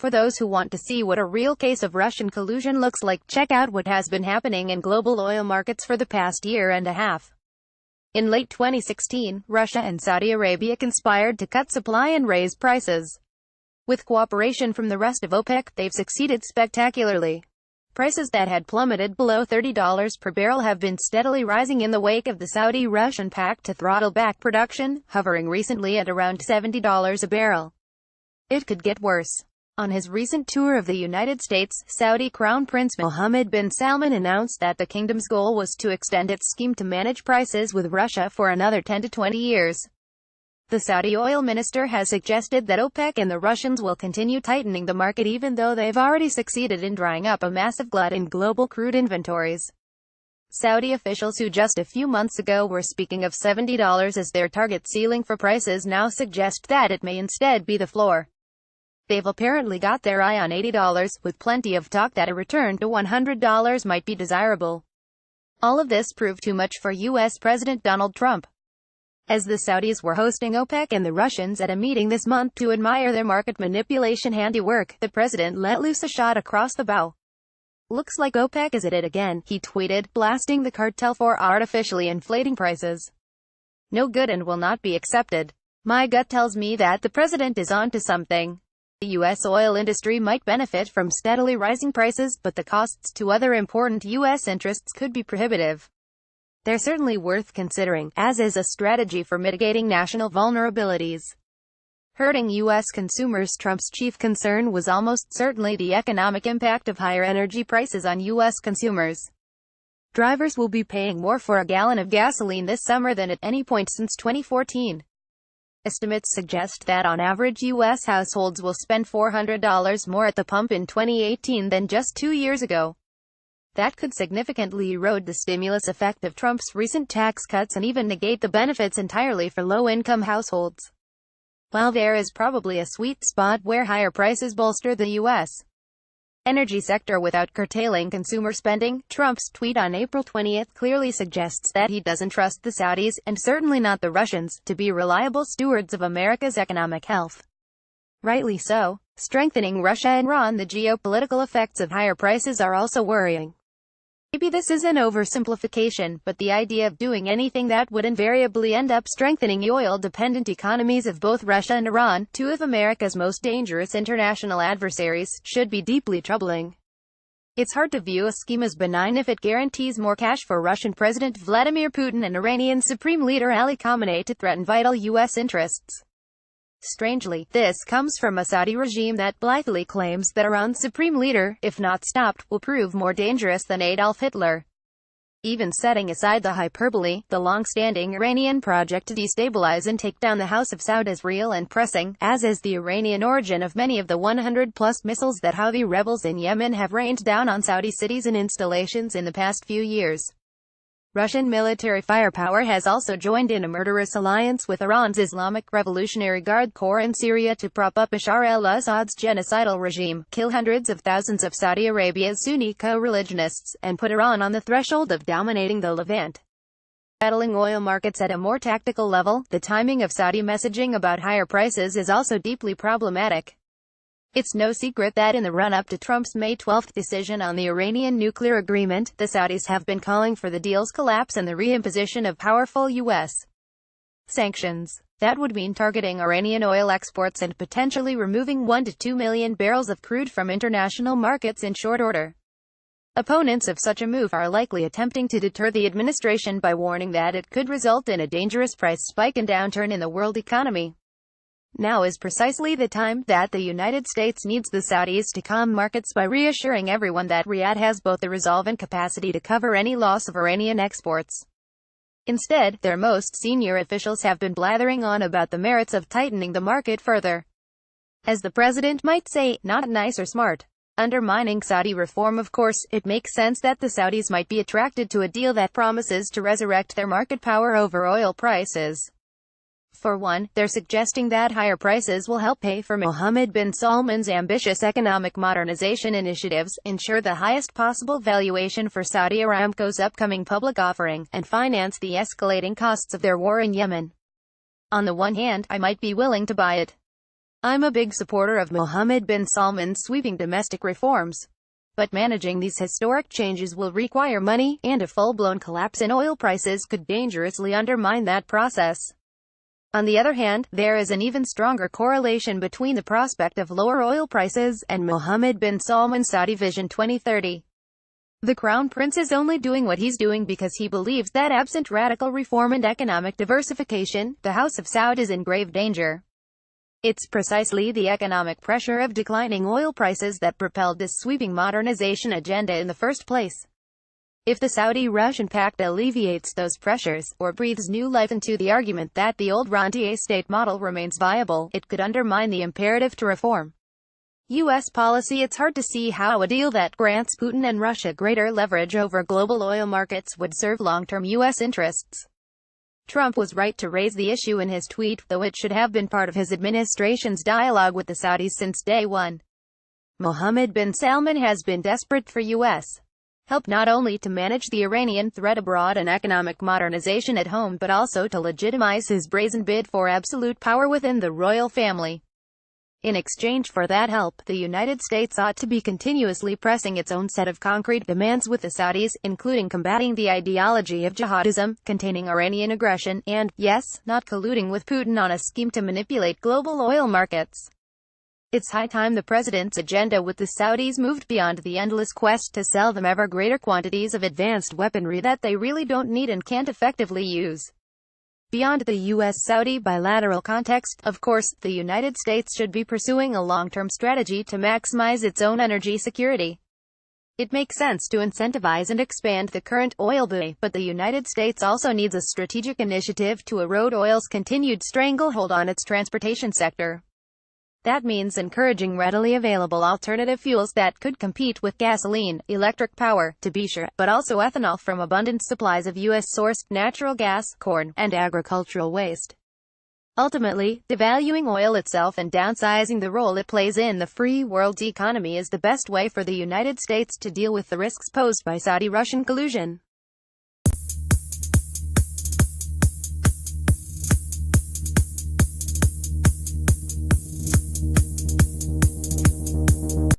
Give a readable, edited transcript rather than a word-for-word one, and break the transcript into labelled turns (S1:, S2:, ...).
S1: For those who want to see what a real case of Russian collusion looks like, check out what has been happening in global oil markets for the past year and a half. In late 2016, Russia and Saudi Arabia conspired to cut supply and raise prices. With cooperation from the rest of OPEC, they've succeeded spectacularly. Prices that had plummeted below $30 per barrel have been steadily rising in the wake of the Saudi-Russian pact to throttle back production, hovering recently at around $70 a barrel. It could get worse. On his recent tour of the United States, Saudi Crown Prince Mohammed bin Salman announced that the kingdom's goal was to extend its scheme to manage prices with Russia for another 10 to 20 years. The Saudi oil minister has suggested that OPEC and the Russians will continue tightening the market even though they've already succeeded in drying up a massive glut in global crude inventories. Saudi officials who just a few months ago were speaking of $70 as their target ceiling for prices now suggest that it may instead be the floor. They've apparently got their eye on $80, with plenty of talk that a return to $100 might be desirable. All of this proved too much for U.S. President Donald Trump. As the Saudis were hosting OPEC and the Russians at a meeting this month to admire their market manipulation handiwork, the president let loose a shot across the bow. "Looks like OPEC is at it again," he tweeted, blasting the cartel for artificially inflating prices. "No good and will not be accepted. My gut tells me that the president is on to something. The U.S. oil industry might benefit from steadily rising prices, but the costs to other important U.S. interests could be prohibitive. They're certainly worth considering, as is a strategy for mitigating national vulnerabilities." Hurting U.S. consumers. Trump's chief concern was almost certainly the economic impact of higher energy prices on U.S. consumers. Drivers will be paying more for a gallon of gasoline this summer than at any point since 2014. Estimates suggest that on average U.S. households will spend $400 more at the pump in 2018 than just 2 years ago. That could significantly erode the stimulus effect of Trump's recent tax cuts and even negate the benefits entirely for low-income households. While there is probably a sweet spot where higher prices bolster the U.S. energy sector without curtailing consumer spending, Trump's tweet on April 20 clearly suggests that he doesn't trust the Saudis, and certainly not the Russians, to be reliable stewards of America's economic health. Rightly so. Strengthening Russia and Iran. The geopolitical effects of higher prices are also worrying. Maybe this is an oversimplification, but the idea of doing anything that would invariably end up strengthening the oil-dependent economies of both Russia and Iran, two of America's most dangerous international adversaries, should be deeply troubling. It's hard to view a scheme as benign if it guarantees more cash for Russian President Vladimir Putin and Iranian Supreme Leader Ali Khamenei to threaten vital U.S. interests. Strangely, this comes from a Saudi regime that blithely claims that Iran's supreme leader, if not stopped, will prove more dangerous than Adolf Hitler. Even setting aside the hyperbole, the long-standing Iranian project to destabilize and take down the House of Saud is real and pressing, as is the Iranian origin of many of the 100-plus missiles that Houthi rebels in Yemen have rained down on Saudi cities and installations in the past few years. Russian military firepower has also joined in a murderous alliance with Iran's Islamic Revolutionary Guard Corps in Syria to prop up Bashar al-Assad's genocidal regime, kill hundreds of thousands of Saudi Arabia's Sunni co-religionists, and put Iran on the threshold of dominating the Levant. Battling oil markets at a more tactical level, the timing of Saudi messaging about higher prices is also deeply problematic. It's no secret that in the run-up to Trump's May 12 decision on the Iranian nuclear agreement, the Saudis have been calling for the deal's collapse and the reimposition of powerful U.S. sanctions. That would mean targeting Iranian oil exports and potentially removing 1 to 2 million barrels of crude from international markets in short order. Opponents of such a move are likely attempting to deter the administration by warning that it could result in a dangerous price spike and downturn in the world economy. Now is precisely the time that the United States needs the Saudis to calm markets by reassuring everyone that Riyadh has both the resolve and capacity to cover any loss of Iranian exports. Instead, their most senior officials have been blathering on about the merits of tightening the market further. As the president might say, not nice or smart. Undermining Saudi reform. Of course, it makes sense that the Saudis might be attracted to a deal that promises to resurrect their market power over oil prices. For one, they're suggesting that higher prices will help pay for Mohammed bin Salman's ambitious economic modernization initiatives, ensure the highest possible valuation for Saudi Aramco's upcoming public offering, and finance the escalating costs of their war in Yemen. On the one hand, I might be willing to buy it. I'm a big supporter of Mohammed bin Salman's sweeping domestic reforms. But managing these historic changes will require money, and a full-blown collapse in oil prices could dangerously undermine that process. On the other hand, there is an even stronger correlation between the prospect of lower oil prices and Mohammed bin Salman's Saudi Vision 2030. The Crown Prince is only doing what he's doing because he believes that absent radical reform and economic diversification, the House of Saud is in grave danger. It's precisely the economic pressure of declining oil prices that propelled this sweeping modernization agenda in the first place. If the Saudi-Russian pact alleviates those pressures, or breathes new life into the argument that the old rentier state model remains viable, it could undermine the imperative to reform U.S. policy. It's hard to see how a deal that grants Putin and Russia greater leverage over global oil markets would serve long-term U.S. interests. Trump was right to raise the issue in his tweet, though it should have been part of his administration's dialogue with the Saudis since day one. Mohammed bin Salman has been desperate for U.S. help not only to manage the Iranian threat abroad and economic modernization at home but also to legitimize his brazen bid for absolute power within the royal family. In exchange for that help, the United States ought to be continuously pressing its own set of concrete demands with the Saudis, including combating the ideology of jihadism, containing Iranian aggression, and, yes, not colluding with Putin on a scheme to manipulate global oil markets. It's high time the president's agenda with the Saudis moved beyond the endless quest to sell them ever greater quantities of advanced weaponry that they really don't need and can't effectively use. Beyond the U.S.-Saudi bilateral context, of course, the United States should be pursuing a long-term strategy to maximize its own energy security. It makes sense to incentivize and expand the current oil boom, but the United States also needs a strategic initiative to erode oil's continued stranglehold on its transportation sector. That means encouraging readily available alternative fuels that could compete with gasoline, electric power, to be sure, but also ethanol from abundant supplies of U.S.-sourced natural gas, corn, and agricultural waste. Ultimately, devaluing oil itself and downsizing the role it plays in the free world's economy is the best way for the United States to deal with the risks posed by Saudi-Russian collusion.